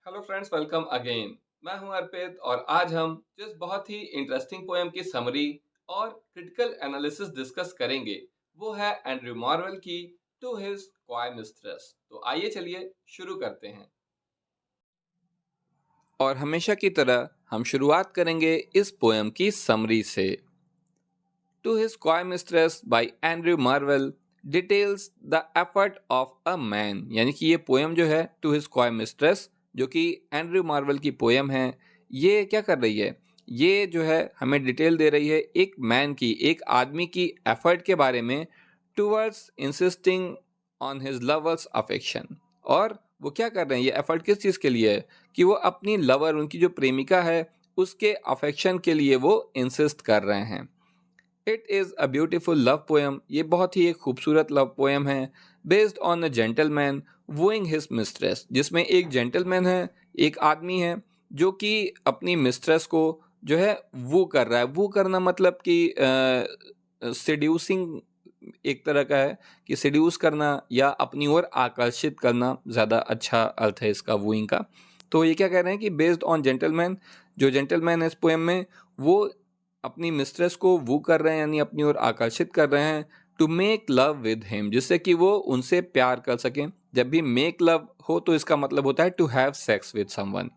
Hello friends, welcome again. मैं हूं अर्पित और आज हम जिस बहुत ही इंटरेस्टिंग पोएम की समरी और क्रिटिकल एनालिसिस डिस्कस करेंगे वो है एंड्रयू मार्वेल की टू हिज क्वाय मिस्ट्रेस। तो आइए चलिए शुरू करते हैं। और हमेशा की तरह हम शुरुआत करेंगे इस पोएम की समरी से। To his coy mistress by Andrew Marvell details the effort of a man, यानी कि ये पोएम जो है टू हिज क्वाय मिस्ट्रेस, जो कि एंड्रयू मार्वेल की पोएम है, ये क्या कर रही है? ये जो है हमें डिटेल दे रही है एक मैन की, एक आदमी की एफर्ट के बारे में towards insisting on his lovers affection. और वो क्या कर रहे हैं, ये एफर्ट किस चीज़ के लिए है? कि वो अपनी लवर, उनकी जो प्रेमिका है, उसके अफेक्शन के लिए वो इंसिस्ट कर रहे हैं। It is a beautiful love poem, ये बहुत ही एक खूबसूरत लव पोएम है। Based on a gentleman wooing his mistress, जिसमें एक जेंटलमैन है, एक आदमी है जो कि अपनी मिस्ट्रेस को जो है वो कर रहा है। वो करना मतलब कि सेड्यूसिंग एक तरह का है, कि सेड्यूस करना या अपनी ओर आकर्षित करना, ज़्यादा अच्छा अर्थ है इसका वूइंग का। तो ये क्या कह रहे हैं कि बेस्ड ऑन जेंटलमैन, जो जेंटलमैन है इस पोएम में, वो अपनी मिस्ट्रेस को वू कर रहे हैं, यानी अपनी ओर आकर्षित कर रहे हैं, to make love with him, जिससे कि वो उनसे प्यार कर सकें। जब भी मेक लव हो तो इसका मतलब होता है to have sex with someone.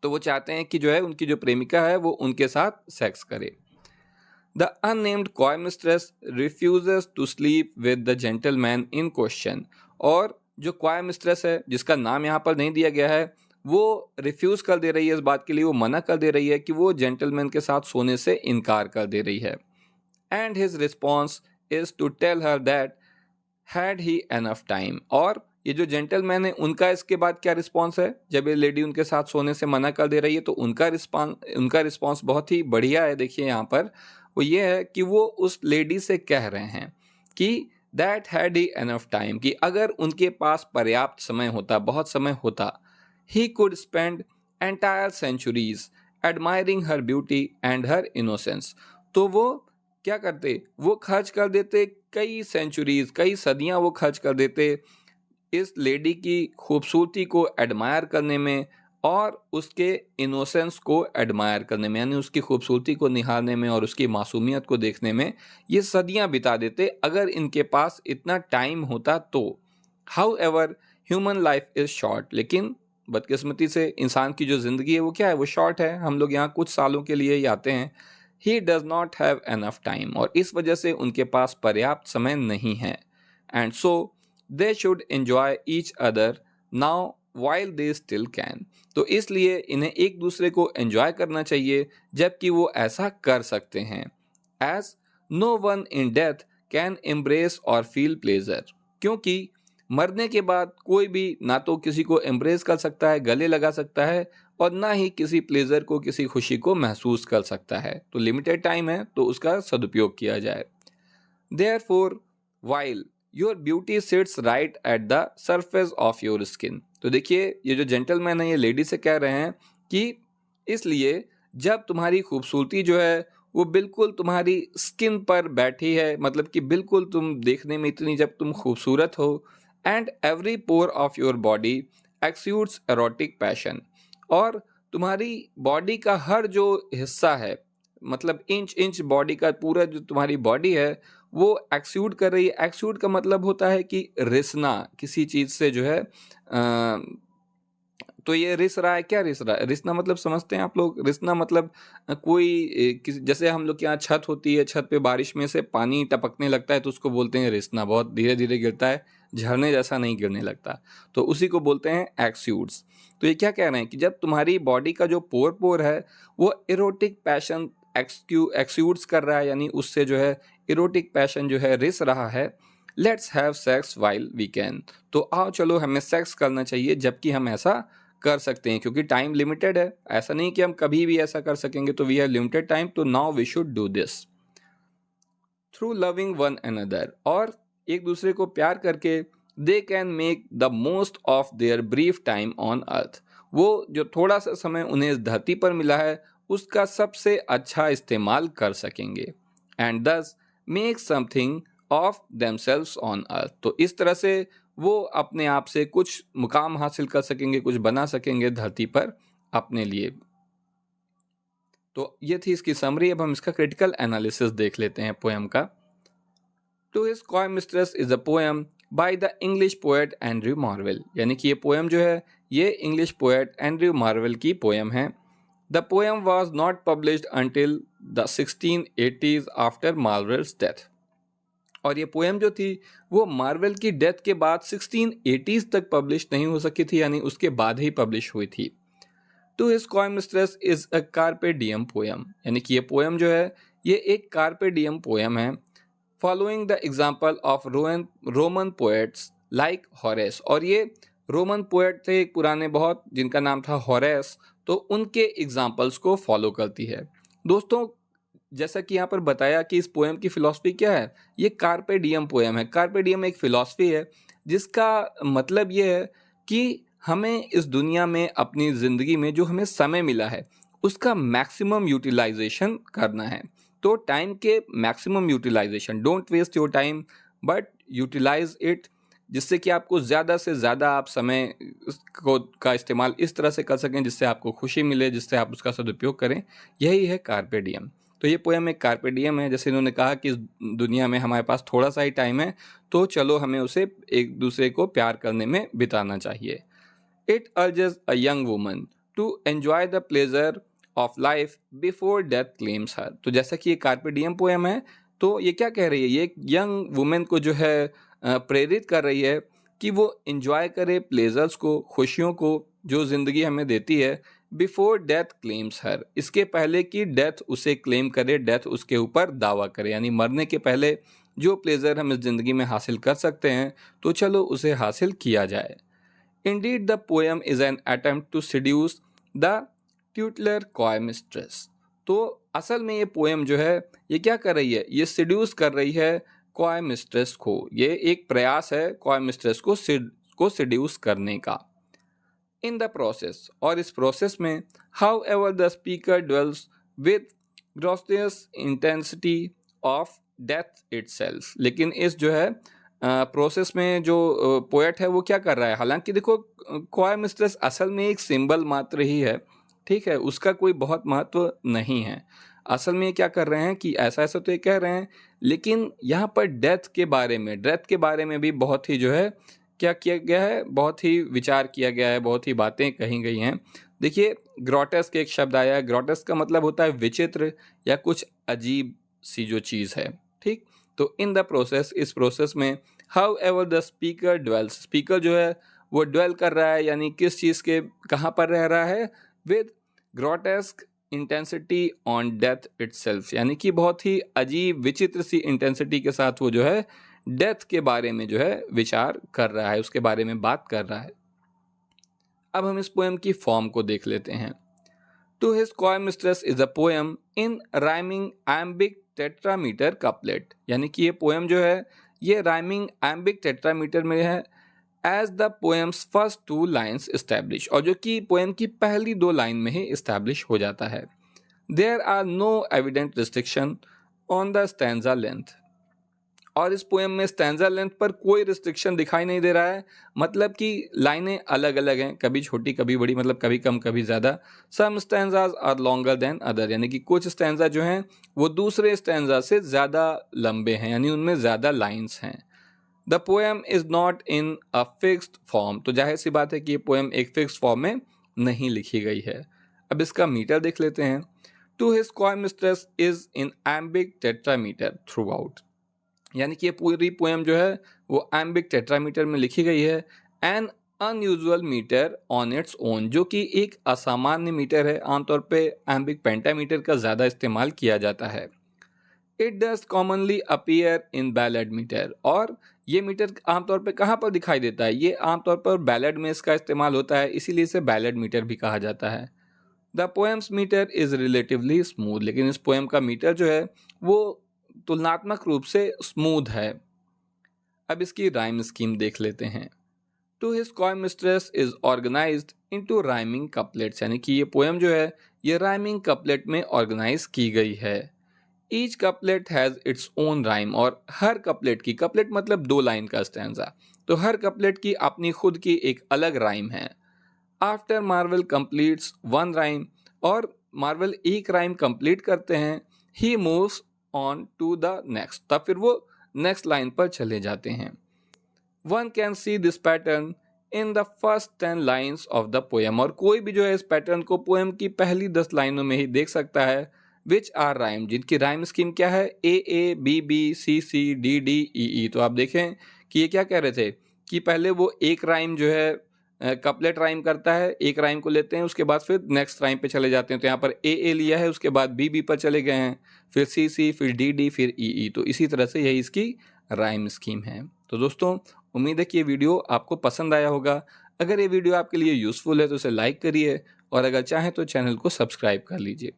तो वो चाहते हैं कि जो है उनकी जो प्रेमिका है वो उनके साथ सेक्स करे। The unnamed coy mistress refuses to sleep with the gentleman in question. और जो कॉय मिस्ट्रेस है, जिसका नाम यहाँ पर नहीं दिया गया है, वो रिफ्यूज कर दे रही है इस बात के लिए, वो मना कर दे रही है कि वो जेंटलमैन के साथ सोने से इनकार कर दे रही है। And his response is to tell her that had he enough time. और ये जो जेंटलमैन है, उनका इसके बाद क्या रिस्पॉन्स है? जब ये लेडी उनके साथ सोने से मना कर दे रही है तो उनका रिस्पॉन्स बहुत ही बढ़िया है। देखिए यहाँ पर वो ये है कि वो उस लेडी से कह रहे हैं कि that had he enough time, कि अगर उनके पास पर्याप्त समय होता, बहुत समय होता, he could spend entire centuries admiring her beauty and her innocence. तो वो क्या करते? वो खर्च कर देते कई सेंचुरीज, कई सदियां वो खर्च कर देते इस लेडी की खूबसूरती को एडमायर करने में और उसके इनोसेंस को एडमायर करने में, यानी उसकी खूबसूरती को निहारने में और उसकी मासूमियत को देखने में ये सदियां बिता देते अगर इनके पास इतना टाइम होता तो। How ever human life is short, लेकिन बदकिस्मती से इंसान की जो ज़िंदगी है वो क्या है? वो शॉर्ट है। हम लोग यहाँ कुछ सालों के लिए ही आते हैं। He does not have enough time, और इस वजह से उनके पास पर्याप्त समय नहीं है। And so they should enjoy each other now while they still can। तो इसलिए इन्हें एक दूसरे को एंजॉय करना चाहिए जबकि वो ऐसा कर सकते हैं। As no one in death can embrace और फील प्लेजर, क्योंकि मरने के बाद कोई भी ना तो किसी को एम्ब्रेस कर सकता है, गले लगा सकता है, और ना ही किसी प्लेजर को, किसी खुशी को महसूस कर सकता है। तो लिमिटेड टाइम है तो उसका सदुपयोग किया जाए। Therefore, while your beauty sits right at the surface of your skin। तो देखिए ये जो जेंटलमैन है ये लेडी से कह रहे हैं कि इसलिए जब तुम्हारी खूबसूरती जो है वो बिल्कुल तुम्हारी स्किन पर बैठी है, मतलब कि बिल्कुल तुम देखने में इतनी जब तुम खूबसूरत हो, and every pore of your body exudes erotic passion. और तुम्हारी बॉडी का हर जो हिस्सा है, मतलब इंच इंच बॉडी का, पूरा जो तुम्हारी बॉडी है वो एक्सूड कर रही है। एक्सूड का मतलब होता है कि रिसना किसी चीज से जो है। तो ये रिस रहा है। क्या रिस रहा है? रिसना मतलब समझते हैं आप लोग? रिसना मतलब कोई किसी, जैसे हम लोग के यहाँ छत होती है, छत पे बारिश में से पानी टपकने लगता है तो उसको बोलते हैं रिसना। बहुत धीरे धीरे गिरता है, झरने जैसा नहीं गिरने लगता, तो उसी को बोलते हैं एक्सूड्स। तो ये क्या कह रहे हैं कि जब तुम्हारी बॉडी का जो पोर पोर है वो इरोटिक पैशन एक्सूड्स कर रहा है, यानी उससे जो है इरोटिक पैशन जो है रिस रहा है, let's have sex while we can. तो आओ चलो हमें सेक्स करना चाहिए जबकि हम ऐसा कर सकते हैं, क्योंकि टाइम लिमिटेड है। ऐसा नहीं कि हम कभी भी ऐसा कर सकेंगे, तो वी हैव लिमिटेड टाइम, तो now we should do this through loving one another. और एक दूसरे को प्यार करके they can make the most of their brief time on earth. वो जो थोड़ा सा समय उन्हें इस धरती पर मिला है उसका सबसे अच्छा इस्तेमाल कर सकेंगे। एंड दस make something of themselves on earth. तो इस तरह से वो अपने आप से कुछ मुकाम हासिल कर सकेंगे, कुछ बना सकेंगे धरती पर अपने लिए। तो ये थी इसकी समरी। अब हम इसका क्रिटिकल एनालिसिस देख लेते हैं पोएम का। To his coy mistress is a poem by the English poet Andrew Marvell, यानी कि ये पोएम जो है ये इंग्लिश पोएट एंड्रयू मार्वेल की पोएम है। The poem was not published until the 1680s after Marvell's death, और ये पोएम जो थी वो मार्वेल की डेथ के बाद 1680s तक पब्लिश नहीं हो सकी थी, यानी उसके बाद ही पब्लिश हुई थी। To his coy mistress is a carpe diem poem, यानी कि ये पोएम जो है ये एक कार्पे डियम पोएम है, following the example of Roman poets like Horace, और ये रोमन पोएट थे एक पुराने बहुत जिनका नाम था हॉरेस, तो उनके एग्जाम्पल्स को फॉलो करती है। दोस्तों जैसा कि यहाँ पर बताया कि इस पोएम की फिलॉसफी क्या है, ये कार्पे डियम पोएम है। कार्पे डियम एक फिलॉसफी है जिसका मतलब ये है कि हमें इस दुनिया में अपनी ज़िंदगी में जो हमें समय मिला है उसका मैक्सिमम यूटिलाइजेशन करना है। तो टाइम के maximum utilisation, don't waste your time but utilise it, जिससे कि आपको ज़्यादा से ज़्यादा आप समय को का इस्तेमाल इस तरह से कर सकें जिससे आपको खुशी मिले, जिससे आप उसका सदुपयोग करें। यही है कार्पे डियम। तो ये पोएम एक कार्पे डियम है, जैसे इन्होंने कहा कि इस दुनिया में हमारे पास थोड़ा सा ही टाइम है, तो चलो हमें उसे एक दूसरे को प्यार करने में बिताना चाहिए। It urges a young woman to enjoy the pleasure of life before death claims her. तो जैसा कि ये कार्पे डियम पोएम है, तो ये क्या कह रही है, ये एक यंग वुमेन को जो है प्रेरित कर रही है कि वो एंजॉय करे प्लेजर्स को, खुशियों को जो ज़िंदगी हमें देती है, बिफोर डेथ क्लेम्स हर, इसके पहले कि डेथ उसे क्लेम करे, डेथ उसके ऊपर दावा करे, यानी मरने के पहले जो प्लेजर हम इस ज़िंदगी में हासिल कर सकते हैं तो चलो उसे हासिल किया जाए। Indeed, the poem is an attempt to seduce the tutelar coy mistress. तो असल में ये पोएम जो है ये क्या कर रही है, ये सिड्यूस कर रही है कॉय मिस्ट्रेस को। ये एक प्रयास है कॉय मिस्ट्रेस को सिड्यूस करने का। इन द प्रोसेस, और इस प्रोसेस में, however the speaker dwells with gracious intensity of death itself, लेकिन इस जो है प्रोसेस में जो पोएट है वो क्या कर रहा है, हालांकि देखो कॉय मिस्ट्रेस असल में एक सिंबल मात्र ही है, ठीक है, उसका कोई बहुत महत्व नहीं है। असल में ये क्या कर रहे हैं कि ऐसा ऐसा तो ये कह रहे हैं, लेकिन यहाँ पर डेथ के बारे में भी बहुत ही जो है क्या किया गया है, बहुत ही विचार किया गया है, बहुत ही बातें कही गई हैं। देखिए ग्रोटेस्क एक शब्द आया है, ग्रोटेस्क का मतलब होता है विचित्र या कुछ अजीब सी जो चीज़ है, ठीक। तो इन द प्रोसेस, इस प्रोसेस में, however the speaker dwells, speaker जो है वो ड्वेल कर रहा है, यानी किस चीज़ के कहाँ पर रह रहा है, with grotesque intensity on death itself, यानी कि बहुत ही अजीब विचित्र सी इंटेंसिटी के साथ वो जो है डेथ के बारे में जो है विचार कर रहा है, उसके बारे में बात कर रहा है। अब हम इस पोएम की फॉर्म को देख लेते हैं। To his coy mistress is a poem in rhyming iambic tetrameter couplet, यानी कि ये पोएम जो है ये राइमिंग एम्बिक टेट्रामीटर में है, as the poem's first 2 lines establish, और जो कि पोएम की पहली 2 लाइन में ही इस्टेब्लिश हो जाता है। There are no evident restriction on the stanza length, और इस पोएम में स्टैंजा लेंथ पर कोई रिस्ट्रिक्शन दिखाई नहीं दे रहा है, मतलब कि लाइनें अलग अलग हैं, कभी छोटी कभी बड़ी, मतलब कभी कम कभी ज़्यादा। Some stanzas are longer than other, यानी कि कुछ स्टैंजा जो हैं वो दूसरे स्टैंजा से ज़्यादा लंबे हैं, यानी उनमें ज़्यादा लाइन्स हैं। The poem is not in a fixed form, तो जाहिर सी बात है कि ये पोएम एक फिक्स फॉर्म में नहीं लिखी गई है। अब इसका मीटर देख लेते हैं। To his coy mistress is in iambic tetrameter throughout, यानी कि ये पूरी पोएम जो है वो एम्बिक टेट्रामीटर में लिखी गई है। An unusual metre on its own, जो कि एक असामान्य मीटर है, आमतौर पे एम्बिक पेंटामीटर का ज़्यादा इस्तेमाल किया जाता है। It does commonly appear in ballad metre, और ये मीटर आमतौर पे कहाँ पर दिखाई देता है, ये आमतौर पर बैलेड में इसका इस्तेमाल होता है, इसीलिए इसे बैलेड मीटर भी कहा जाता है। The poem's metre is relatively smooth, लेकिन इस पोएम का मीटर जो है वो तुलनात्मक रूप से स्मूथ है। अब इसकी राइम स्कीम देख लेते हैं। To his coy mistress is organised into rhyming couplets, यानी कि ये पोएम जो है ये राइमिंग कपलेट में ऑर्गेनाइज की गई है। Each couplet has its own rhyme, और हर कपलेट की, कपलेट मतलब 2 लाइन का स्टैंजा, तो तो हर कपलेट की अपनी खुद की एक अलग राइम है। After Marvell completes one rhyme, और मार्वल एक राइम कंप्लीट करते हैं, he moves on to the next, तब फिर वो नेक्स्ट लाइन पर चले जाते हैं। One can see this pattern in the first 10 lines of the poem, और कोई भी जो है इस पैटर्न को पोएम की पहली 10 लाइनों में ही देख सकता है। विच आर राइम, जिनकी राइम स्कीम क्या है, A B B, C D D, E. तो आप देखें कि ये क्या कह रहे थे कि पहले वो एक राइम जो है कपलेट राइम करता है, एक राइम को लेते हैं, उसके बाद फिर नेक्स्ट राइम पे चले जाते हैं। तो यहाँ पर ए लिया है, उसके बाद बी पर चले गए हैं, फिर सी, फिर डी, फिर ई। तो इसी तरह से यही इसकी राइम स्कीम है। तो दोस्तों, उम्मीद है कि ये वीडियो आपको पसंद आया होगा। अगर ये वीडियो आपके लिए यूज़फुल है तो इसे लाइक करिए, और अगर चाहें तो चैनल को सब्सक्राइब कर लीजिए।